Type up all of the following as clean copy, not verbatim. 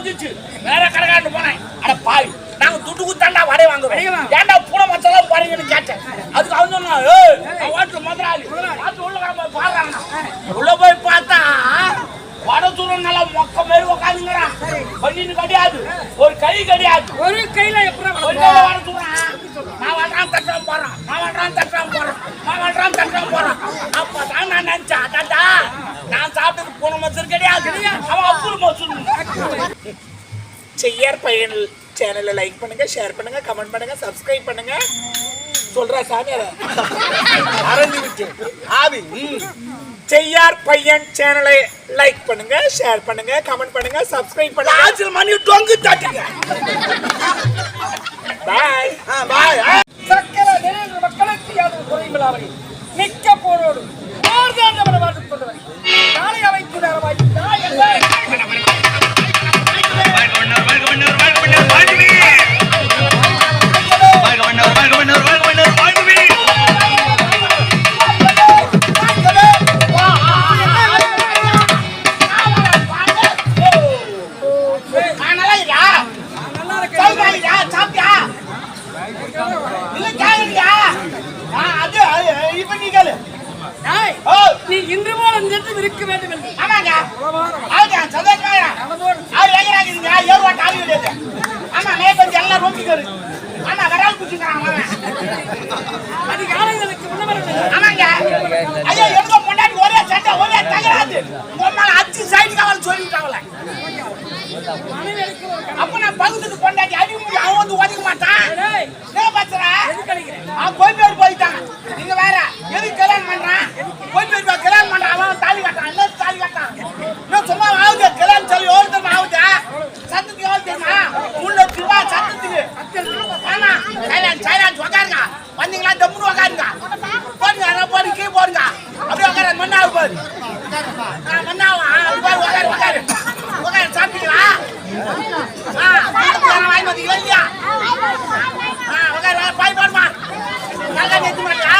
வந்துச்சு வேற கடைக்காண்டு போனேன். அட பாய் நாங்க துட்டு குத்தாண்டா வடை வாங்குறோம். ஏன்டா பூனை மச்சாலாம் பாருங்கன்னு கேட்டேன். அதுக்கு அவன் சொன்னா வாட்டு முதலாளி வாட்டு உள்ள போய் பாக்குறாங்க. உள்ள போய் பார்த்தா வடை தூரம் நல்லா மொக்க மாரி உட்காந்துங்கிறான். பண்ணின்னு கிடையாது, ஒரு கை கிடையாது. ஒரு கையில எப்படி வடை தூரம் நான் வர்றான் தட்டாம போறான், நான் வர்றான் தட்டாம போறான், நான் வர்றான் தட்டாம போறான். அப்பதான் நான் நினைச்சேன் அதாண்டா நான் சாப்பிட்டது பூனை மச்சர் கிடையாது, அவன் அப்புறம் மச்சர். செய்யார் பையன் சேனலை லைக் பண்ணுங்க, ஷேர் பண்ணுங்க, கமெண்ட் பண்ணுங்க, சப்ஸ்கிரைப் பண்ணுங்க. சொல்றா சாமி அரஞ்சு விட்டு ஆவி. செய்யார் பையன் சேனலை லைக் பண்ணுங்க, ஷேர் பண்ணுங்க, கமெண்ட் பண்ணுங்க, சப்ஸ்கிரைப் பண்ணுங்க. ஆஜில் மணி டொங்கு தட்டுங்க. பாய் பாய். சக்கர நிறைய மக்களுக்கு யாரும் குறைவில்லாமல் நிற்க போனோடு பார்த்தாண்டவனை பார்த்துக் கொண்டவன் நாளை அமைப்பு நேரமாயிட்டா என்ன நீ இன்று போல நின்று இருக்க வேண்டும் என்று. ஆமாங்க ஆமா மேற்படி எல்லாம் ரோட்டிக்காரு. ஆமா வரால் குச்சிக்கிறான். அது காலைகளுக்கு ஆமாங்க ஐயோ எங்க பொண்டாட்டி ஒரே சட்டை ஒரே தகராது. உம்மால அச்சு சைடு காவல் சொல்லிட்டாங்களே. அப்ப நான் பகுதிக்கு பொண்டாட்டி அடி முடியும் அவன் வந்து ஒதுக்க மாட்டான். பத்திரா கோயில்பேர் போயிட்டான். நீங்க வேற எதுக்கு கல்யாணம் பண்றான்? கோயில்பேர் கல்யாணம் பண்றான். அவன் தாலி கட்டான், எல்லாரும் தாலி கட்டான். இன்னும் சும்மா ஆகுது கல்யாணம் சொல்லி எவ்வளவு தெரியுமா ஆகுது? சத்தத்துக்கு எவ்வளவு தெரியுமா? 3 லட்சம் ரூபாய் சத்தத்துக்கு. ஆமா சைலான்ஸ் உக்காருங்க. வந்தீங்களா தம்முன்னு உக்காருங்க. போடுங்க போடுங்க கீழே போடுங்க. அப்படியே உக்காரு மண்ணாவு போடு. மண்ணாவும் அது பாரு உக்காரு உக்காரு உக்காரு. சாப்பிட்டீங்களா? வாங்கி வந்தீங்களா இல்லையா? உக்காரு பாய் போடுமா. நல்லா நேற்று மாட்டியா?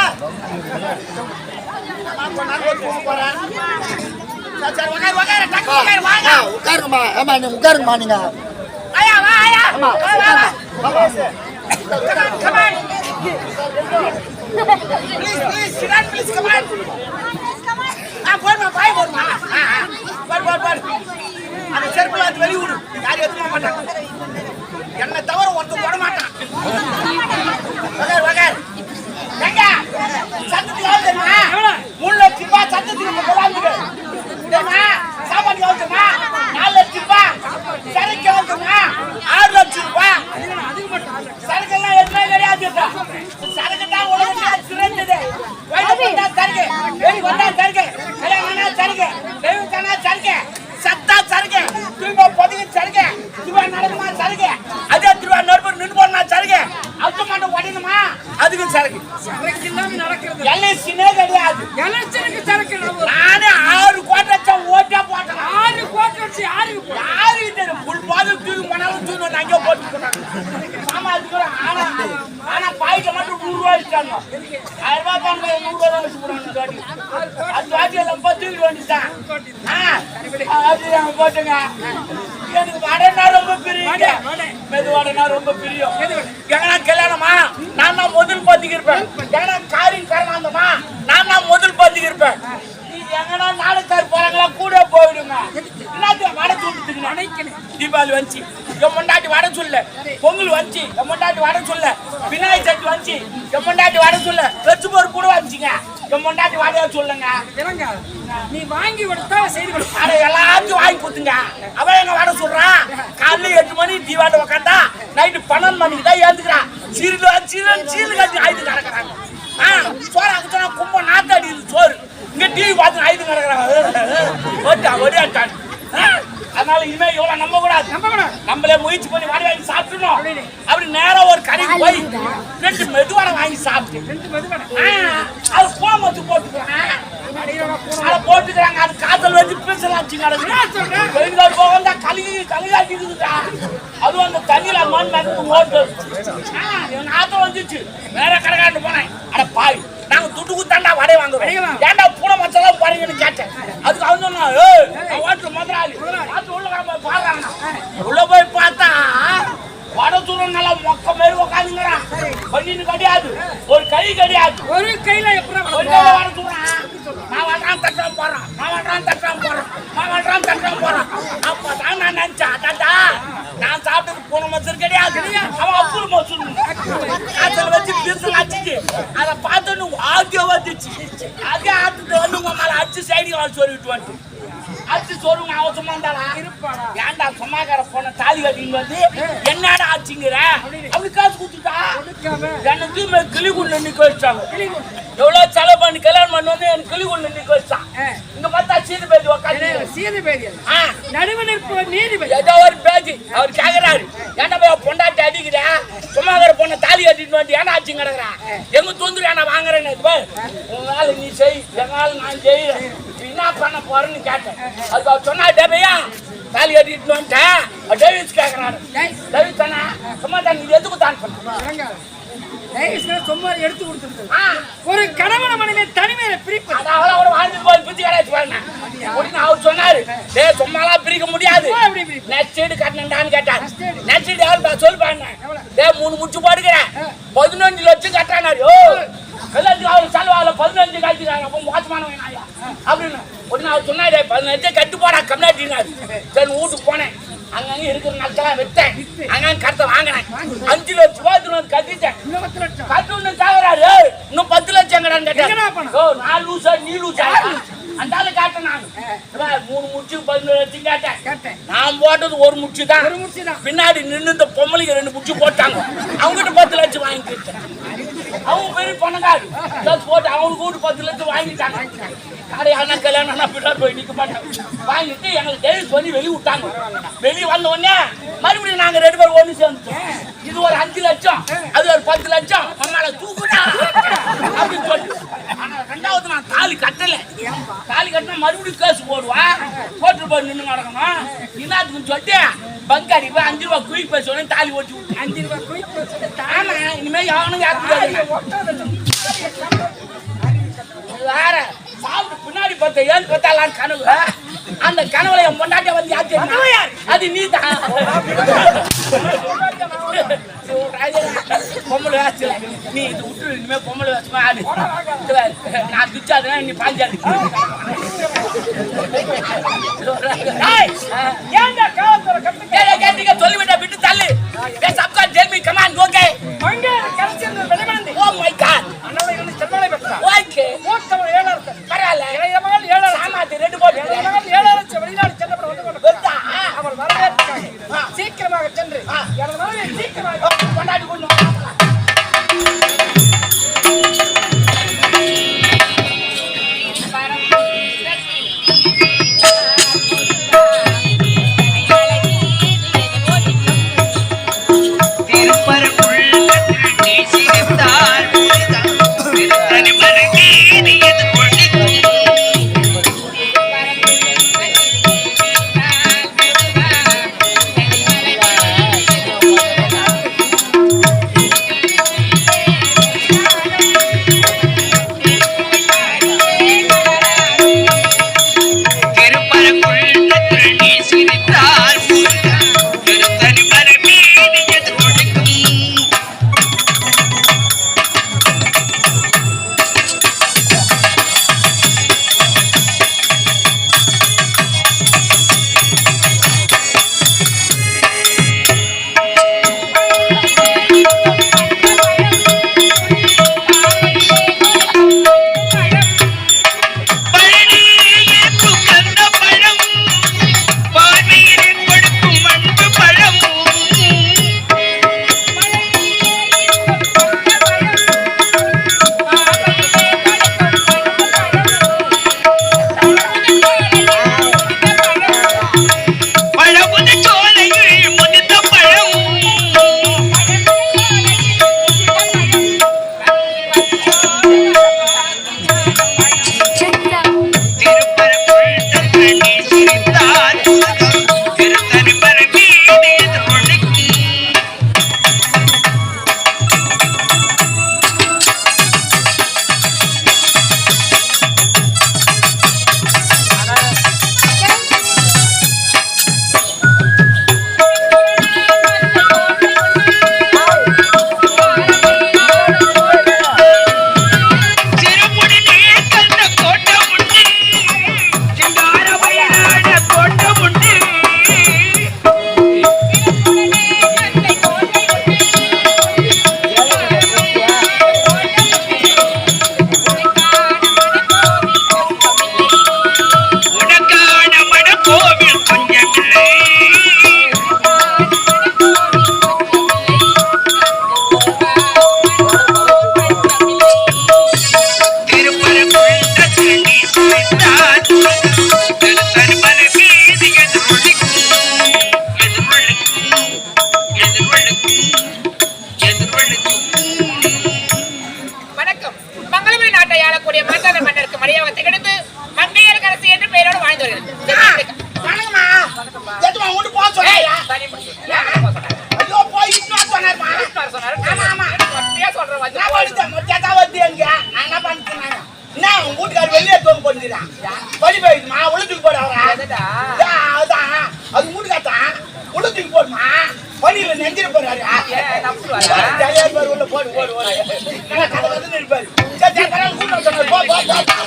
உட்காருங்கம்மா. ஆமா நீ உட்காருங்கம்மா. நீங்க வெளியூடு யாரும் எதுவும் மாட்டாங்க. என்ன தவிர ஒருத்தர் போட மாட்டான். சத்தத்துக்கு எவ்வளவு தெரியுமா? 3 லட்சம் ரூபாய் சத்தத்துக்கு கொண்டாந்துக்கு சாப்பாடு எவ்வளவு தெரியுமா? 4 லட்சம் ரூபாய். சரக்கு எவ்வளவு தெரியுமா? 6 லட்சம் ரூபாய். சரக்கெல்லாம் எதுவுமே கிடையாது. சரக்கு தான் உலகத்தில் சிறந்தது. வந்தா சரக்கு, வெளி வந்தா சரக்கு, கல்யாணம் சரக்கு, தெய்வத்தானா சரக்கு, சத்தா சரக்கு, திரும்ப பொதுக்கு சரக்கு, திருவா நடக்குமா சரக்கு, அதே திருவா நடுவர் நின்று போனா சரக்கு, அவுத்து மாட்டோம் உடனுமா அதுக்கு சரக்கு. சரக்கு இல்லாம நடக்கிறது எல்ஐசினே கிடையாது. எலெக்ஷனுக்கு சரக்கு நானே 6 கோட்டை வச்சேன் ஓட்டா போட்டேன். 6 கோட்டை வச்சு யாருக்கு தெரியும்? புல் பாதம் தூக்கி போனாலும் தூக்கி அங்கே போட்டு போனாங்க. ஆமா அதுக்கு ஆனா பாய்க்க மட்டும் 100 ரூபாய் வச்சுட்டாங்க. 1000 ரூபாய் தான் 100 ரூபாய் தான் வச்சு போடுறாங்க. அது வாட்டி எல்லாம் தூக்கிட்டு வந்துட்டான். அது நாங்க போட்டுங்க. எனக்கு வடனா ரொம்ப பிரியும், மெதுவாடனா ரொம்ப பிரியும். எங்கன்னா கல்யாணமா நான் தான் முதல் பத்திக்கு இருப்பேன். எங்கன்னா காரியம் கரணாந்தமா நான் தான் முதல் பத்திக்கு இருப்பேன். எங்கன்னா நாளைக்கார் போறாங்களா கூட போயிடுங்க. எல்லாத்தையும் வடை தூண்டுத்துக்கு நினைக்கணும். தீபாவளி வந்துச்சு என் பொண்டாட்டி வடை சொல்ல, பொங்கல் வந்துச்சு என் பொண்டாட்டி வடை சொல்ல, விநாயகர் சதுர்த்தி வந்துச்சு என் பொண்டாட்டி வடை சொல்ல, வெச்சு போர் கூட வந்துச்சுங்க என் பொண்டாட்டி வடையா சொல்லுங்க. நீ வாங்கி கொடுத்தா செய்து கொடுப்பா. அட எல்லாத்தையும் வாங்கி கொடுத்துங்க. அவன் எங்க வடை சொல்றான். காலையில் 8 மணி தீபாவளி உக்காந்தா நைட்டு 12 மணிக்கு தான் ஏந்துக்கிறான். சீரு கட்டி ஆயுது கிடக்குறாங்க. சோறு அதுக்கு கும்ப நாத்தாடி சோறு இங்க டிவி பார்த்து ஆயுது கிடக்குறாங்க. ஒடியாட்டான். அதனால இனிமே இவ்வளவு நம்ப கூடாது. நம்மளே முயற்சி பண்ணி வாடி வாங்கி சாப்பிடணும். அப்படி நேரம் ஒரு கடைக்கு போய் 2 மெதுவாடை வாங்கி சாப்பிட்டு அது போமத்து போட்டுக்கிறாங்க. அதை போட்டுக்கிறாங்க. அது காத்தல் வச்சு பேசலாச்சு கிடக்கு. போக கலிகாட்டிக்குதுடா. அதுவும் அந்த தண்ணியில மண் மருந்து ஓட்டு ஆத்தம் வந்துச்சு வேற கடைக்காண்டு போனேன். அட பாய் நாங்க துட்டு குத்தாண்டா வடை வாங்குறோம். ஏன்டா பூனை மச்சாலாம் பாருங்கன்னு கேட்டேன். அதுக்கு அவன் சொன்னா வாட்டு முதலாளி வாட்டு உள்ள பாக்குறாங்க. உள்ள மிஷின் கிடையாது, ஒரு கை கிடையாது. ஒரு கையில எப்படி ஒரு கையில வர சொல்றான். நான் வர்றான் தட்டுறான் போறான், நான் வர்றான் தட்டுறான் போறான், நான் வர்றான் தட்டுறான் போறான். அப்பதான் நான் நினைச்சேன், அடாடா நான் சாப்பிட்டது போன மசூர் கிடையாது, அவன் அப்புறம் மசூர் காய்ச்சல் வச்சு பிரிசல் அடிச்சு அதை பார்த்தோன்னு ஆடியோ வந்துச்சு. அதே ஆட்டுட்டு வந்து உங்க மேல அடிச்சு சைடு வாழ சொல்லிட்டு வந்து அடிச்சு சொல்லுங்க. அவன் சும்மா இருந்தாளா? ஏன்டா சும்மாக்கார போன தாலி கட்டின்னு வந்து என்னடா ஆச்சுங்கிற அப்படி காசு கொடுத்துட்டா எனக்கு கிளிக்குள்ள நிக்க வச்சாங்க. எவ்வளவு செலவு பண்ணி கல்யாணம் பண்ணி வந்து எனக்கு கிளிக்குள்ள நிக்க வச்சான். இங்க பார்த்தா சீது பேதி உட்காந்து சீது பேதி நடுவு நிற்ப நீதிபதி ஏதோ ஒரு பேதி அவர் கேக்குறாரு, ஏன்டா போய் பொண்டாட்டி அடிக்கிற சும்மாக்கார பொண்ண தாலி கட்டிட்டு வந்து ஏன்னா ஆச்சு கிடக்குறா எங்க தொந்துரு ஏன்னா வாங்குறேன்னு உங்களால நீ செய் எங்களால நான் செய்யறேன் என்ன பண்ண போறேன்னு கேட்டேன். அதுக்கு அவர் சொன்னா டேபையா தாலி கட்டிட்டு வந்துட்டேன். டேவிஸ் கேக்குறாரு, டேவிஸ் தானே சும்மா தான் நீ எதுக்கு தான் பண்ண சும்மா எடுத்து கொடுத்துருக்கு. ஒரு கணவன மனைவி தனிமையில பிரிப்பு அவ்வளவு ஒரு வாழ்ந்துட்டு போய் பிரிச்சு கிடையாது பாருங்க அப்படின்னு அவர் சொன்னாரு. டே சும்மாலாம் பிரிக்க முடியாது, நெச்சீடு கட்டணும்டான்னு கேட்டார். நெச்சீடு எவ்வளவு சொல்லு பாருங்க. டே 3 முச்சு போடுகிறேன் 15 லட்சம் கட்டானாரு. எல்லாத்துக்கும் அவர் செலவாவில் 15 காய்ச்சிக்கிறாங்க. அப்போ மோசமானவன் நாயா அப்படின்னு உடனே அவர் சொன்னாரு, 15 கட்டு போடா கம்னாட்டினாரு. சரி வீட்டுக்கு போனேன், அங்கங்க இருக்கிற நாட்கெல்லாம் விட்டேன், அங்கங்க கருத்தை வாங்கினேன். 5 லட்சம் ரூபாய் கட்டிட்டேன். கட்டு காவறாரு இன்னும் 10 லட்சம் கேட்டாரு. நான் லூசா நீ லூசா அந்த காட்ட நான் 3 முச்சு 15 லட்சம் கேட்டேன். நான் போட்டது ஒரு முச்சு தான். பின்னாடி நின்று இந்த பொம்பளைக்கு 2 முச்சு போட்டாங்க. அவங்ககிட்ட 10 லட்சம் வாங்கிக்கிட்டேன். அவங்க பெரிய பணக்காரு போட்டு அவங்களுக்கு கூட 10 லட்சம் வாங்கிட்டாங்க. கடையான கல்யாணம் பின்னாடி போய் நிக்க மாட்டாங்க. வாங்கிட்டு எங்களுக்கு டெய்லி சொல்லி வெளியே விட்டாங்க. வெளியே வந்த உடனே மறுபடியும் நாங்க 2 பேரும் ஒண்ணு சேர்ந்துட்டோம். இது ஒரு 5 லட்சம் அது ஒரு 10 லட்சம் நம்மளால தூக்குடா அப்படின்னு சொல்லி. ஆனா 2வது நான் தாலி கட்டல. தாலி கட்டினா மறுபடியும் கேஸ் போடுவா, போட்டு போய் நின்று நடக்கணும். என்னத்துக்குன்னு சொல்லிட்டு பங்காடி போய் 5 ரூபாய் குயிக் பேச தாலி ஓட்டி விட்டு 5 ரூபாய் குயிக் ஆமா இனிமேல் எவனும் வேற சாப்பிட்டு பின்னாடி பார்த்த ஏன் பார்த்தாலாம் கனவு. அந்த கனவுல என் பொண்டாட்டிய வந்து யாரு அது நீ தான் பொம்பளை வேசல நீ இது விட்டு இனிமே பொம்பளை வேசமா ஆடு. நான் பிச்சாதுன்னா நீ பாஞ்சாது. கேட்டீங்க சொல்லிவிட்ட விட்டு தள்ளு. சப்கா ஜெல்மி come on okay oh my god okay பரவாயில்ல சாமாத்தி 2 போட்டு வெளிநாடு சென்றப்பட அவர் வரவேற்காக சீக்கிரமாக சென்று எனது மனைவியை சீக்கிரமாக கொண்டாடி கொண்டு ஐயோ போய் இன்னும் சொன்னாருமா ஆமா ஆமா நான் படித்தேன் மொத்தத்தான் வந்து எங்க நான் என்ன பண்ணிட்டேன் என்ன உங்க வீட்டுக்காரர் வெளியே தோங்க போட்டுறான் படி போயிடுமா உளுத்துக்கு போட அவரா அதான் அது வீட்டுக்காரத்தான் உளுத்துக்கு போடுமா பணியில நெஞ்சிட போறாரு உள்ள போடு போடு போடு கதை வந்து இருப்பாரு போ போ போ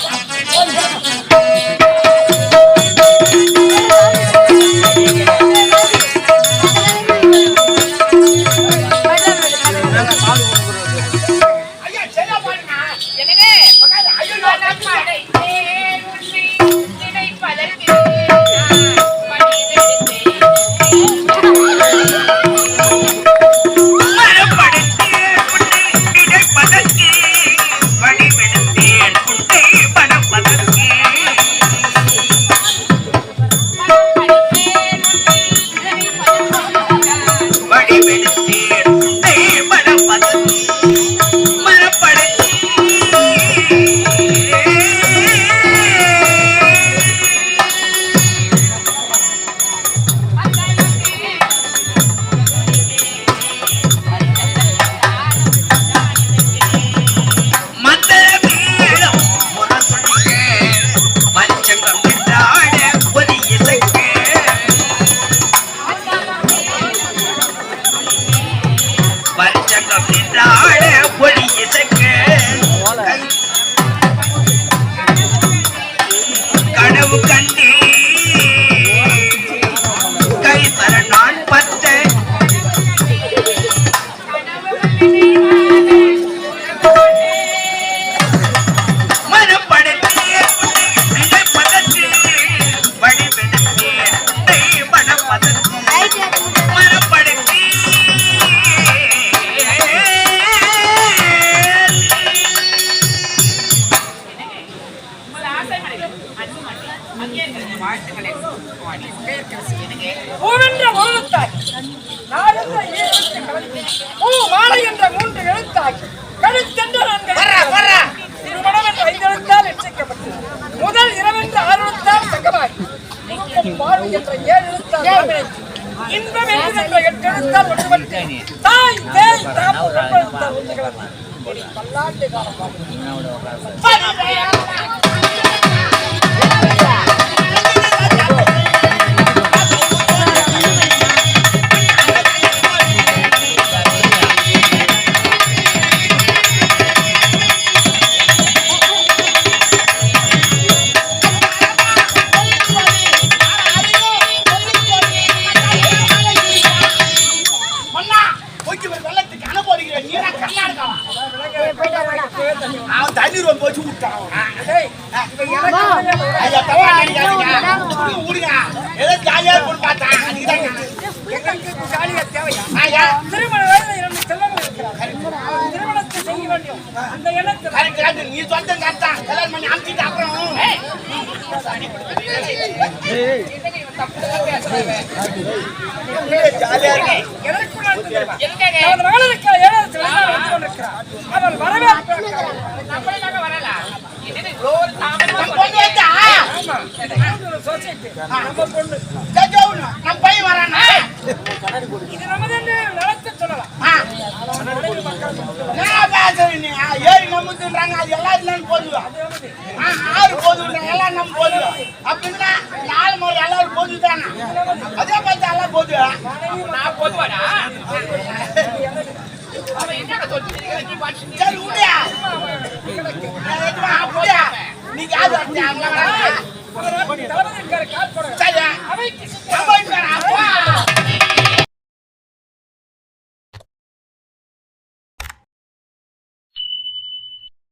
முதல் இரவென்று ஆர்வத்தால் தங்கமாய் இன்பம் என்ற எட்டெழுத்தால் ஒன்றுபட்டு தாய் தேய் தாப்பு பல்லாண்டு காலம் தண்ணீர் போச்சு விட்டான் ஏதோ ஜாலியா இருக்கும்னு பார்த்தேன் திருமண வேலை 2 செல்வங்கள் இருக்கிறார் திருமணத்தை செய்ய வேண்டும் அந்த எண்ணத்தில் நீ சொந்த கரெக்டான் கல்யாணம் பண்ணி அனுப்பிட்டு அப்புறம் ஜாலியா இருக்கு மகளுக்கு 7 வந்து கொண்டிருக்கிறார் அவள் வரவேற்பு நம்ம பையன் வரானா இது நமது நடத்த சொல்லலாம் ஏறி நம்புன்றாங்க அது எல்லாம் இல்லைன்னு போதுவோம் 6 போதுன்றாங்க எல்லாம் நம்ம போதுவோம் அப்படின்னா 4 முறை எல்லாரும் போது தானே அதே மாதிரி எல்லாம் போது நான் போதுவாடா சரி விடியா அப்படியா நீங்க யாரு